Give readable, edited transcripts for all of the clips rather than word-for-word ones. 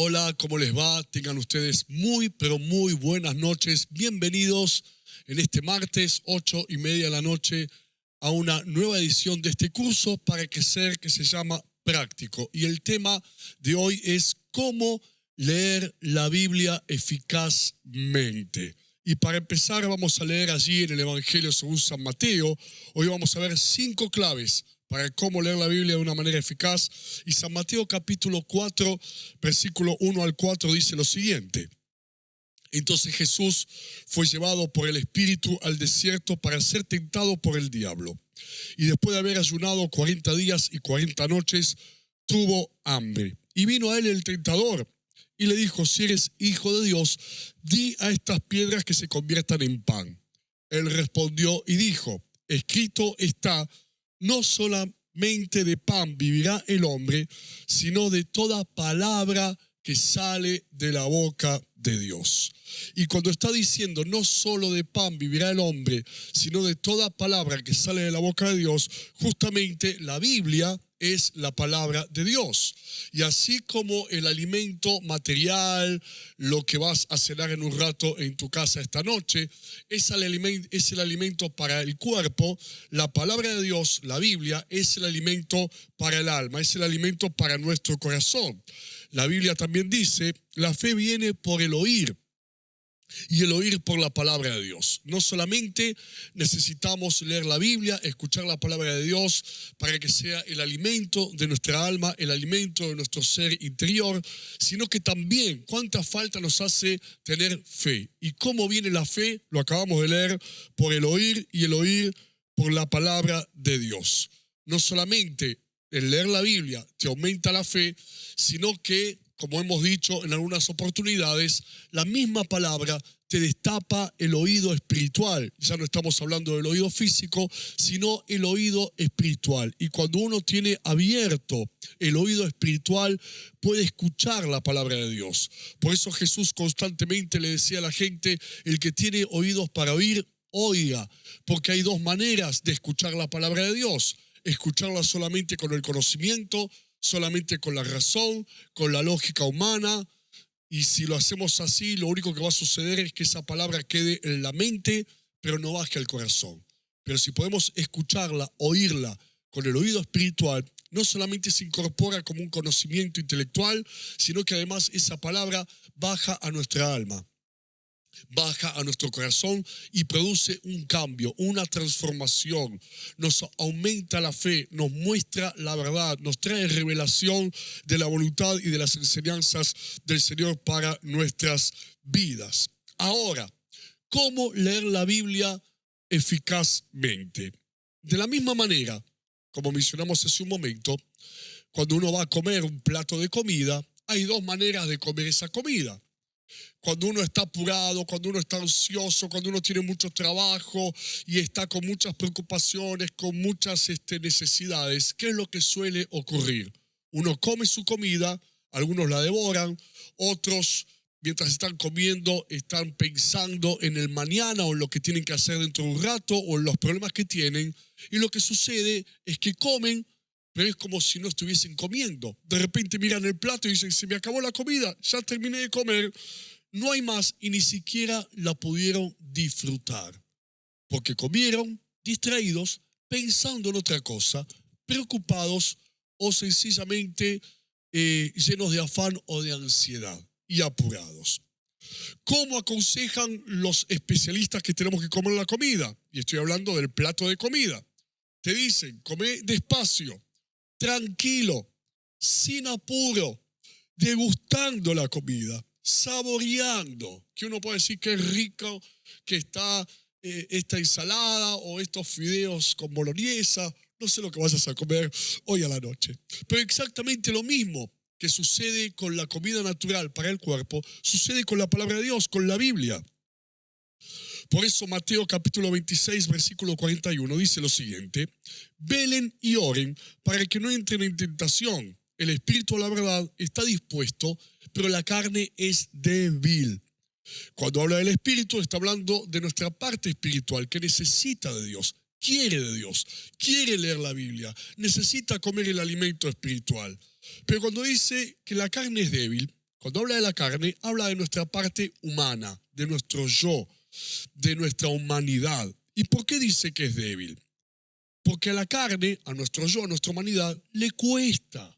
Hola, ¿cómo les va? Tengan ustedes muy, pero muy buenas noches. Bienvenidos en este martes, 8:30 de la noche, a una nueva edición de este curso para crecer que se llama Práctico. Y el tema de hoy es cómo leer la Biblia eficazmente. Y para empezar vamos a leer allí en el Evangelio según San Mateo. Hoy vamos a ver 5 claves para cómo leer la Biblia de una manera eficaz. Y San Mateo capítulo 4, versículo 1 al 4 dice lo siguiente. Entonces Jesús fue llevado por el Espíritu al desierto para ser tentado por el diablo. Y después de haber ayunado 40 días y 40 noches, tuvo hambre. Y vino a él el tentador y le dijo: si eres hijo de Dios, di a estas piedras que se conviertan en pan. Él respondió y dijo: escrito está, no solamente de pan vivirá el hombre, sino de toda palabra que sale de la boca de Dios. Y cuando está diciendo no solo de pan vivirá el hombre, sino de toda palabra que sale de la boca de Dios, justamente la Biblia es la palabra de Dios. Y así como el alimento material, lo que vas a cenar en un rato en tu casa esta noche, es el alimento para el cuerpo, la palabra de Dios, la Biblia, es el alimento para el alma, es el alimento para nuestro corazón. La Biblia también dice: la fe viene por el oír, y el oír por la palabra de Dios. No solamente necesitamos leer la Biblia, escuchar la palabra de Dios para que sea el alimento de nuestra alma, el alimento de nuestro ser interior, sino que también cuánta falta nos hace tener fe. ¿Y cómo viene la fe? Lo acabamos de leer: por el oír, y el oír por la palabra de Dios. No solamente el leer la Biblia te aumenta la fe, sino que, como hemos dicho en algunas oportunidades, la misma palabra te destapa el oído espiritual. Ya no estamos hablando del oído físico, sino el oído espiritual. Y cuando uno tiene abierto el oído espiritual, puede escuchar la palabra de Dios. Por eso Jesús constantemente le decía a la gente: el que tiene oídos para oír, oiga. Porque hay dos maneras de escuchar la palabra de Dios: escucharla solamente con el conocimiento, solamente con la razón, con la lógica humana. Y si lo hacemos así, lo único que va a suceder es que esa palabra quede en la mente, pero no baje al corazón. Pero si podemos escucharla, oírla con el oído espiritual, no solamente se incorpora como un conocimiento intelectual, sino que además esa palabra baja a nuestra alma, baja a nuestro corazón y produce un cambio, una transformación. Nos aumenta la fe, nos muestra la verdad, nos trae revelación de la voluntad y de las enseñanzas del Señor para nuestras vidas. Ahora, ¿cómo leer la Biblia eficazmente? De la misma manera, como mencionamos hace un momento, cuando uno va a comer un plato de comida, hay dos maneras de comer esa comida. Cuando uno está apurado, cuando uno está ansioso, cuando uno tiene mucho trabajo y está con muchas preocupaciones, con muchas necesidades, ¿qué es lo que suele ocurrir? Uno come su comida, algunos la devoran, otros, mientras están comiendo, están pensando en el mañana o en lo que tienen que hacer dentro de un rato o en los problemas que tienen. Y lo que sucede es que comen, pero es como si no estuviesen comiendo. De repente miran el plato y dicen: se me acabó la comida, ya terminé de comer, no hay más, y ni siquiera la pudieron disfrutar. Porque comieron distraídos, pensando en otra cosa, preocupados o sencillamente llenos de afán o de ansiedad y apurados. ¿Cómo aconsejan los especialistas que tenemos que comer la comida? Y estoy hablando del plato de comida. Te dicen: come despacio, tranquilo, sin apuro, degustando la comida, saboreando, que uno puede decir que es rico, que está esta ensalada o estos fideos con boloñesa, no sé lo que vayas a comer hoy a la noche. Pero exactamente lo mismo que sucede con la comida natural para el cuerpo, sucede con la palabra de Dios, con la Biblia. Por eso Mateo capítulo 26, versículo 41 dice lo siguiente: velen y oren para que no entren en tentación. El espíritu, la verdad, está dispuesto, pero la carne es débil. Cuando habla del espíritu, está hablando de nuestra parte espiritual, que necesita de Dios, quiere leer la Biblia, necesita comer el alimento espiritual. Pero cuando dice que la carne es débil, Cuando habla de la carne, habla de nuestra parte humana, de nuestro yo, de nuestra humanidad. ¿Y por qué dice que es débil? Porque a la carne, a nuestro yo, a nuestra humanidad, le cuesta.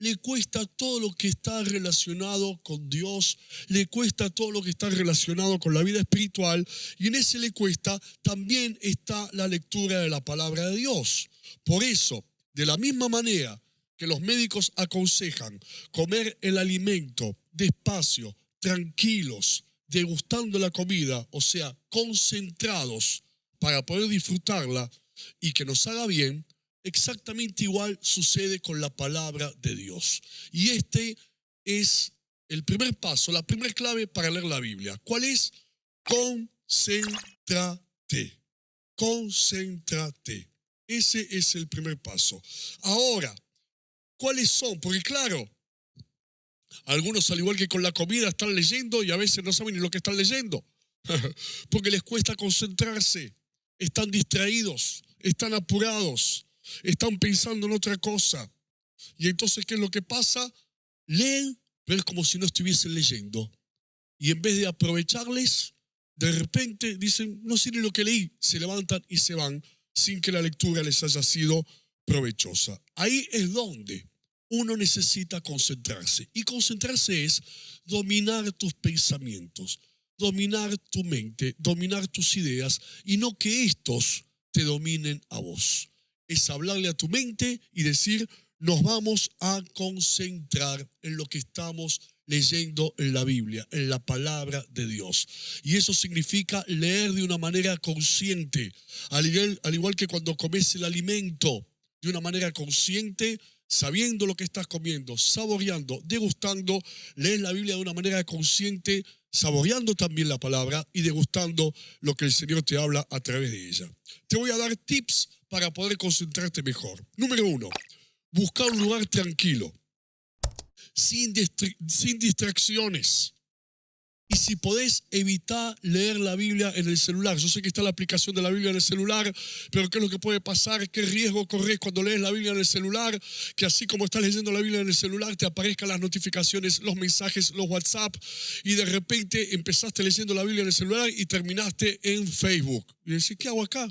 Le cuesta todo lo que está relacionado con Dios, le cuesta todo lo que está relacionado con la vida espiritual, y en ese le cuesta también está la lectura de la palabra de Dios. Por eso, de la misma manera que los médicos aconsejan comer el alimento despacio, tranquilos, degustando la comida, o sea, concentrados para poder disfrutarla y que nos haga bien, exactamente igual sucede con la palabra de Dios. Y este es el primer paso, la primera clave para leer la Biblia. ¿Cuál es? Concéntrate. Concéntrate. Ese es el primer paso. Ahora, ¿cuáles son? Porque claro, algunos al igual que con la comida están leyendo y a veces no saben ni lo que están leyendo. Porque les cuesta concentrarse. Están distraídos, están apurados. Están pensando en otra cosa. Y entonces, ¿qué es lo que pasa? Leen, pero es como si no estuviesen leyendo. Y en vez de aprovecharles, de repente dicen, no sé ni lo que leí. Se levantan y se van sin que la lectura les haya sido provechosa. Ahí es donde uno necesita concentrarse. Y concentrarse es dominar tus pensamientos, dominar tu mente, dominar tus ideas y no que estos te dominen a vos. Es hablarle a tu mente y decir, nos vamos a concentrar en lo que estamos leyendo en la Biblia, en la palabra de Dios. Y eso significa leer de una manera consciente, al igual que cuando comes el alimento, de una manera consciente, sabiendo lo que estás comiendo, saboreando, degustando, lees la Biblia de una manera consciente, saboreando también la palabra y degustando lo que el Señor te habla a través de ella. Te voy a dar tips para poder concentrarte mejor. Número 1, buscar un lugar tranquilo, sin distracciones. Y si podés, evitar leer la Biblia en el celular. Yo sé que está la aplicación de la Biblia en el celular, pero ¿qué es lo que puede pasar? ¿Qué riesgo corres cuando lees la Biblia en el celular? Que así como estás leyendo la Biblia en el celular, te aparezcan las notificaciones, los mensajes, los WhatsApp, y de repente empezaste leyendo la Biblia en el celular y terminaste en Facebook. Y decís, ¿qué hago acá?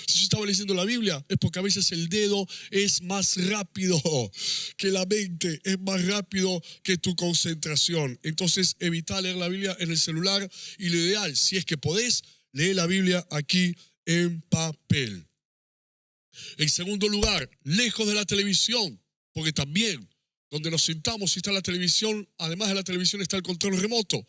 Si yo estaba leyendo la Biblia, es porque a veces el dedo es más rápido que la mente, es más rápido que tu concentración. Entonces, evita leer la Biblia en el celular y lo ideal, si es que podés, lee la Biblia aquí en papel. En segundo lugar, lejos de la televisión, porque también donde nos sentamos y está la televisión, además de la televisión está el control remoto.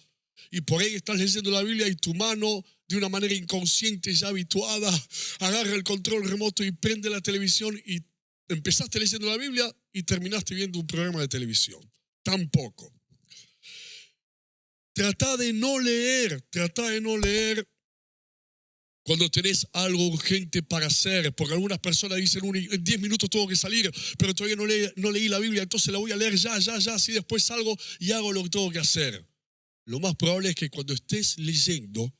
Y por ahí estás leyendo la Biblia y tu mano, de una manera inconsciente ya habituada, agarra el control remoto y prende la televisión y empezaste leyendo la Biblia y terminaste viendo un programa de televisión. Tampoco. Trata de no leer cuando tenés algo urgente para hacer, porque algunas personas dicen, en 10 minutos tengo que salir, pero todavía no leí la Biblia, entonces la voy a leer ya, así después salgo y hago lo que tengo que hacer. Lo más probable es que cuando estés leyendo,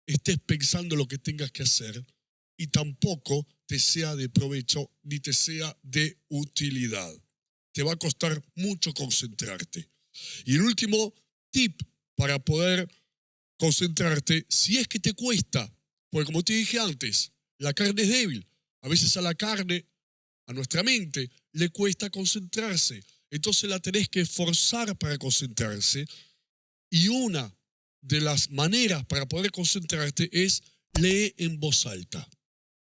estés pensando lo que tengas que hacer y tampoco te sea de provecho ni te sea de utilidad. Te va a costar mucho concentrarte. Y el último tip para poder concentrarte, si es que te cuesta, porque como te dije antes, la carne es débil. A veces a la carne, a nuestra mente, le cuesta concentrarse. Entonces la tenés que forzar para concentrarse. Y una de las maneras para poder concentrarte es leer en voz alta.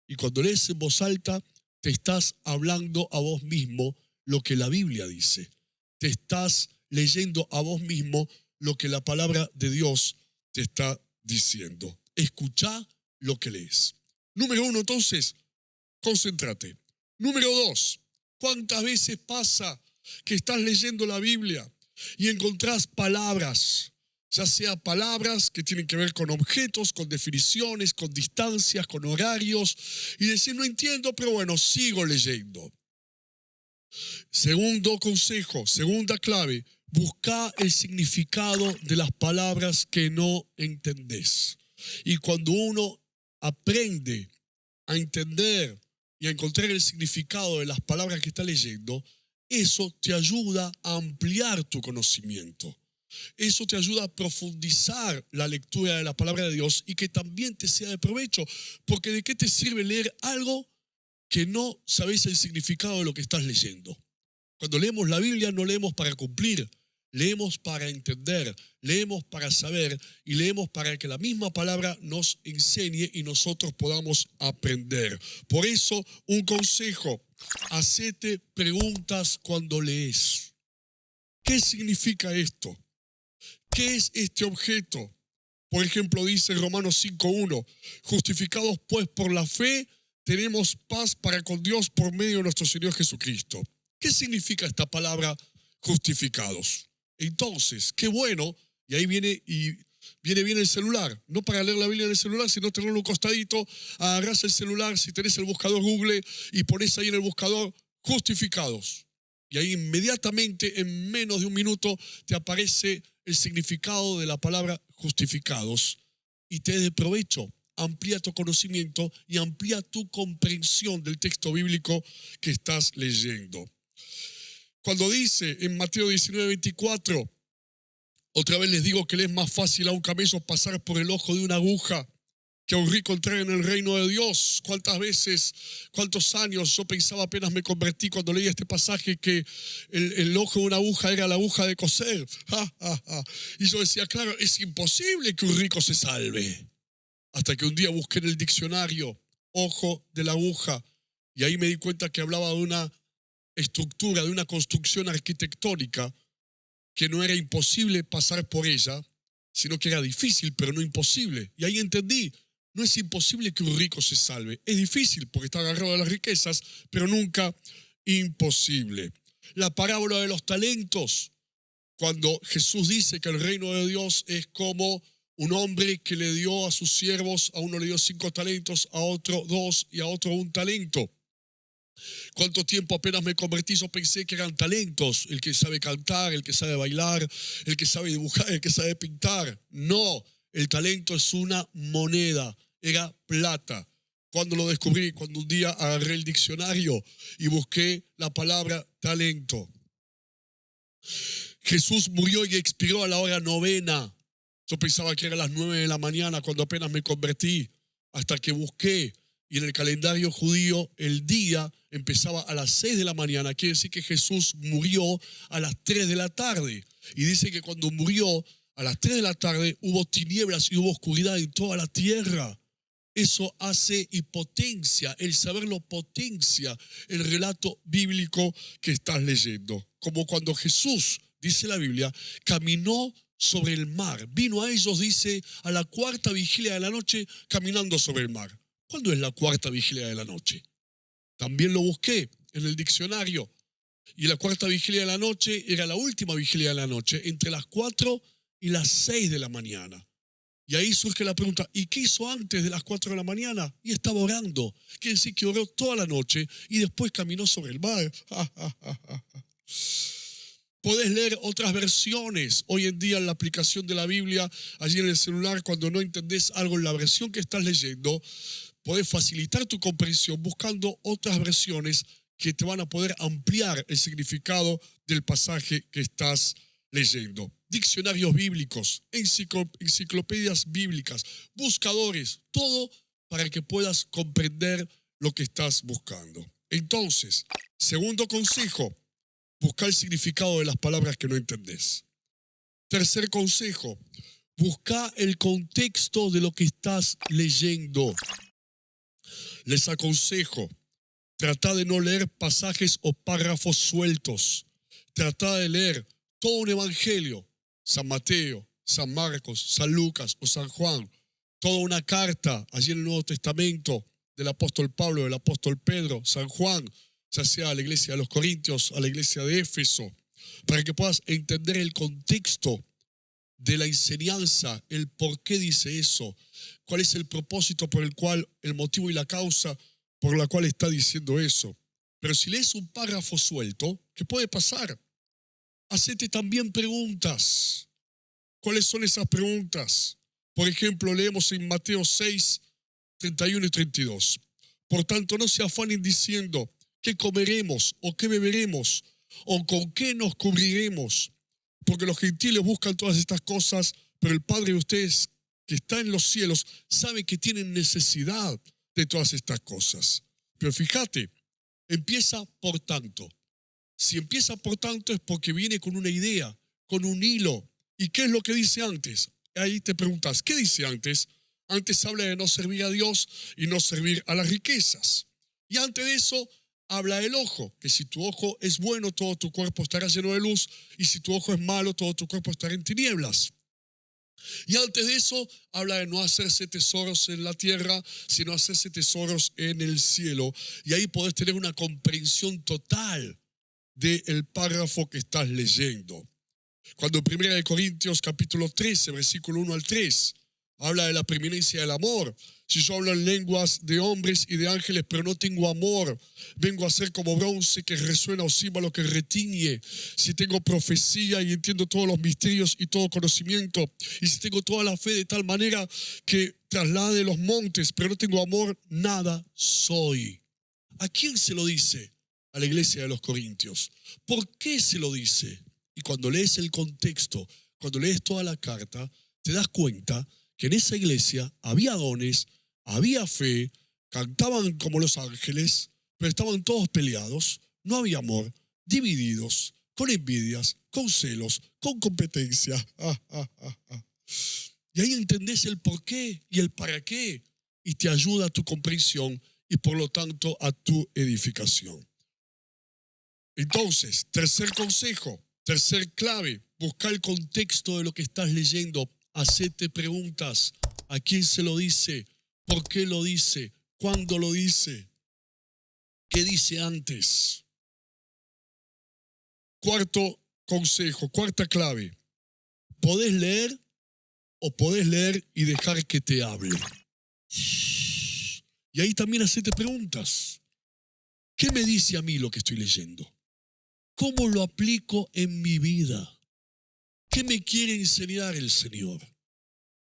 Y cuando lees en voz alta, te estás hablando a vos mismo lo que la Biblia dice. Te estás leyendo a vos mismo lo que la palabra de Dios te está diciendo. Escuchá lo que lees. Número 1, entonces, concéntrate. Número 2, ¿cuántas veces pasa que estás leyendo la Biblia y encontrás palabras, ya sea palabras que tienen que ver con objetos, con definiciones, con distancias, con horarios, y decir, no entiendo, pero bueno, sigo leyendo? Segundo consejo, segunda clave, busca el significado de las palabras que no entendés. Y cuando uno aprende a entender y a encontrar el significado de las palabras que está leyendo, eso te ayuda a ampliar tu conocimiento. Eso te ayuda a profundizar la lectura de la palabra de Dios y que también te sea de provecho. Porque ¿de qué te sirve leer algo que no sabes el significado de lo que estás leyendo? Cuando leemos la Biblia no leemos para cumplir, leemos para entender, leemos para saber y leemos para que la misma palabra nos enseñe y nosotros podamos aprender. Por eso, un consejo: hacete preguntas cuando lees. ¿Qué significa esto? ¿Qué es este objeto? Por ejemplo, dice Romanos 5:1, justificados pues por la fe, tenemos paz para con Dios por medio de nuestro Señor Jesucristo. ¿Qué significa esta palabra justificados? Entonces, qué bueno, y ahí viene bien el celular, no para leer la Biblia en el celular, sino tenerlo en un costadito, agarrás el celular, si tenés el buscador Google, y pones ahí en el buscador justificados. Y ahí inmediatamente, en menos de un minuto, te aparece el significado de la palabra justificados y te es de provecho. Amplía tu conocimiento y amplía tu comprensión del texto bíblico que estás leyendo. Cuando dice en Mateo 19:24, otra vez les digo que le es más fácil a un camello pasar por el ojo de una aguja que a un rico entrar en el reino de Dios. ¿Cuántas veces, cuántos años yo pensaba apenas me convertí cuando leí este pasaje que el ojo de una aguja era la aguja de coser? Y yo decía, claro, es imposible que un rico se salve. Hasta que un día busqué en el diccionario ojo de la aguja y ahí me di cuenta que hablaba de una estructura, de una construcción arquitectónica que no era imposible pasar por ella, sino que era difícil, pero no imposible. Y ahí entendí, no es imposible que un rico se salve. Es difícil porque está agarrado a las riquezas, pero nunca imposible. La parábola de los talentos, cuando Jesús dice que el reino de Dios es como un hombre que le dio a sus siervos, a uno le dio 5 talentos, a otro 2 y a otro 1 talento. ¿Cuánto tiempo apenas me convertí? Yo pensé que eran talentos, el que sabe cantar, el que sabe bailar, el que sabe dibujar, el que sabe pintar. No, el talento es una moneda, era plata. Cuando lo descubrí, cuando un día agarré el diccionario y busqué la palabra talento. Jesús murió y expiró a la hora 9. Yo pensaba que era a las 9 de la mañana cuando apenas me convertí, hasta que busqué. Y en el calendario judío el día empezaba a las 6 de la mañana. Quiere decir que Jesús murió a las 3 de la tarde. Y dice que cuando murió a las 3 de la tarde hubo tinieblas y hubo oscuridad en toda la tierra. Eso hace y potencia, el saberlo potencia el relato bíblico que estás leyendo. Como cuando Jesús, dice la Biblia, caminó sobre el mar. Vino a ellos, dice, a la 4ª vigilia de la noche caminando sobre el mar. ¿Cuándo es la 4ª vigilia de la noche? También lo busqué en el diccionario. Y la 4ª vigilia de la noche era la última vigilia de la noche, entre las 4 y las 6 de la mañana. Y ahí surge la pregunta, ¿y qué hizo antes de las 4 de la mañana? Y estaba orando. Quiere decir que oró toda la noche y después caminó sobre el mar. Podés leer otras versiones. Hoy en día en la aplicación de la Biblia, allí en el celular, cuando no entendés algo en la versión que estás leyendo, podés facilitar tu comprensión buscando otras versiones que te van a poder ampliar el significado del pasaje que estás leyendo. Diccionarios bíblicos, enciclopedias bíblicas, buscadores, todo para que puedas comprender lo que estás buscando. Entonces, segundo consejo, busca el significado de las palabras que no entendés. Tercer consejo, busca el contexto de lo que estás leyendo. Les aconsejo, trata de no leer pasajes o párrafos sueltos. Trata de leer todo un evangelio, San Mateo, San Marcos, San Lucas o San Juan, toda una carta allí en el Nuevo Testamento del apóstol Pablo, del apóstol Pedro, San Juan, ya sea a la iglesia de los Corintios, a la iglesia de Éfeso, para que puedas entender el contexto de la enseñanza, el por qué dice eso, cuál es el propósito por el cual, el motivo y la causa por la cual está diciendo eso. Pero si lees un párrafo suelto, ¿qué puede pasar? Hacete también preguntas. ¿Cuáles son esas preguntas? Por ejemplo, leemos en Mateo 6, 31 y 32. Por tanto, no se afanen diciendo, ¿qué comeremos o qué beberemos o con qué nos cubriremos? porque los gentiles buscan todas estas cosas, pero el Padre de ustedes que está en los cielos sabe que tienen necesidad de todas estas cosas. Pero fíjate, empieza por tanto. Si empieza por tanto es porque viene con una idea, con un hilo. ¿Y qué es lo que dice antes? Ahí te preguntas, ¿qué dice antes? Antes habla de no servir a Dios y no servir a las riquezas. Y antes de eso habla del ojo, que si tu ojo es bueno, todo tu cuerpo estará lleno de luz, y si tu ojo es malo, todo tu cuerpo estará en tinieblas. Y antes de eso habla de no hacerse tesoros en la tierra, sino hacerse tesoros en el cielo. Y ahí podés tener una comprensión total del párrafo que estás leyendo. Cuando en 1 Corintios capítulo 13, versículo 1 al 3, habla de la preeminencia del amor. Si yo hablo en lenguas de hombres y de ángeles, pero no tengo amor, vengo a ser como bronce que resuena o címbalo que retiñe. Si tengo profecía y entiendo todos los misterios y todo conocimiento, y si tengo toda la fe de tal manera que traslade los montes, pero no tengo amor, nada soy. ¿A quién se lo dice? A la iglesia de los Corintios. ¿Por qué se lo dice? Y cuando lees el contexto, cuando lees toda la carta, te das cuenta que en esa iglesia había dones, había fe, cantaban como los ángeles, pero estaban todos peleados, no había amor, divididos, con envidias, con celos, con competencia. Y ahí entendés el por qué y el para qué, y te ayuda a tu comprensión y por lo tanto a tu edificación. Entonces, tercer consejo, tercer clave, busca el contexto de lo que estás leyendo. Hacete preguntas. ¿A quién se lo dice? ¿Por qué lo dice? ¿Cuándo lo dice? ¿Qué dice antes? Cuarto consejo, cuarta clave. Podés leer o podés leer y dejar que te hable. Y ahí también hacete preguntas. ¿Qué me dice a mí lo que estoy leyendo? ¿Cómo lo aplico en mi vida? ¿Qué me quiere enseñar el Señor?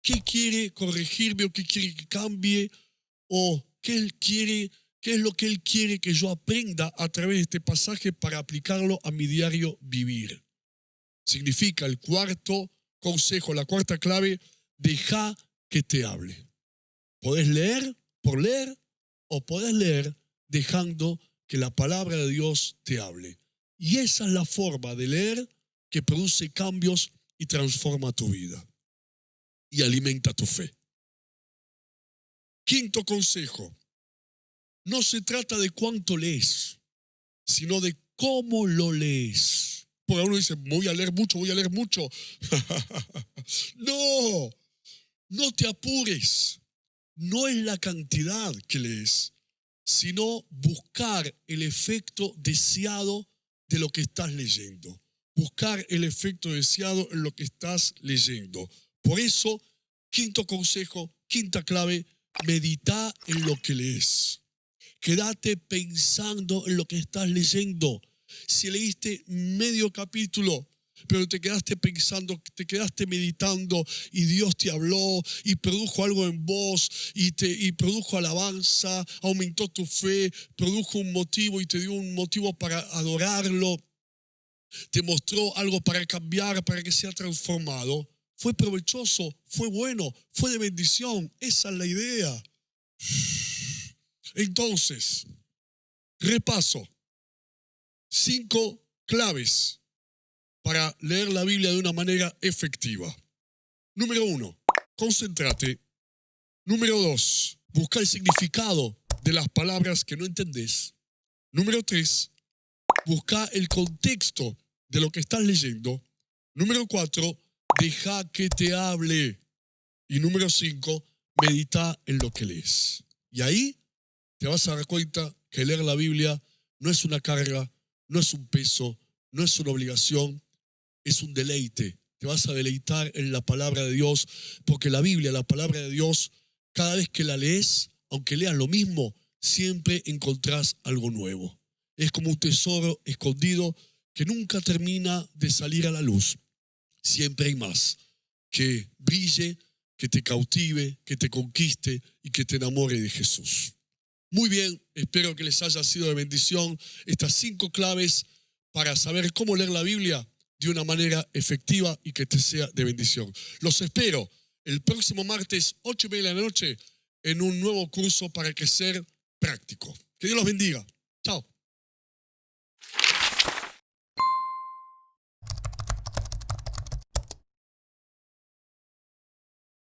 ¿Qué quiere corregirme o qué quiere que cambie? ¿O qué es lo que Él quiere que yo aprenda a través de este pasaje para aplicarlo a mi diario vivir? Significa el cuarto consejo, la cuarta clave, deja que te hable. Podés leer por leer o podés leer dejando que la palabra de Dios te hable. Y esa es la forma de leer que produce cambios y transforma tu vida y alimenta tu fe. Quinto consejo, no se trata de cuánto lees, sino de cómo lo lees. Porque uno dice, voy a leer mucho, voy a leer mucho. No, no te apures. No es la cantidad que lees, sino buscar el efecto deseado de lo que estás leyendo. Buscar el efecto deseado en lo que estás leyendo. Por eso, quinto consejo, quinta clave, medita en lo que lees. Quédate pensando en lo que estás leyendo. Si leíste medio capítulo, pero te quedaste pensando, te quedaste meditando y Dios te habló y produjo algo en vos y produjo alabanza, aumentó tu fe, produjo un motivo y te dio un motivo para adorarlo, te mostró algo para cambiar, para que sea transformado. Fue provechoso, fue bueno, fue de bendición. Esa es la idea. Entonces, repaso. 5 claves para leer la Biblia de una manera efectiva. Número 1, concéntrate. Número 2, busca el significado de las palabras que no entendés. Número 3, busca el contexto de lo que estás leyendo. Número 4, deja que te hable. Y número 5, medita en lo que lees. Y ahí te vas a dar cuenta que leer la Biblia no es una carga, no es un peso, no es una obligación, es un deleite. Te vas a deleitar en la palabra de Dios, porque la Biblia, la palabra de Dios, cada vez que la lees, aunque leas lo mismo, siempre encontrás algo nuevo. Es como un tesoro escondido que nunca termina de salir a la luz. Siempre hay más que brille, que te cautive, que te conquiste y que te enamore de Jesús. Muy bien, espero que les haya sido de bendición estas 5 claves para saber cómo leer la Biblia de una manera efectiva y que te sea de bendición. Los espero el próximo martes, 8:30 de la noche, en un nuevo curso para crecer práctico. Que Dios los bendiga. Chao.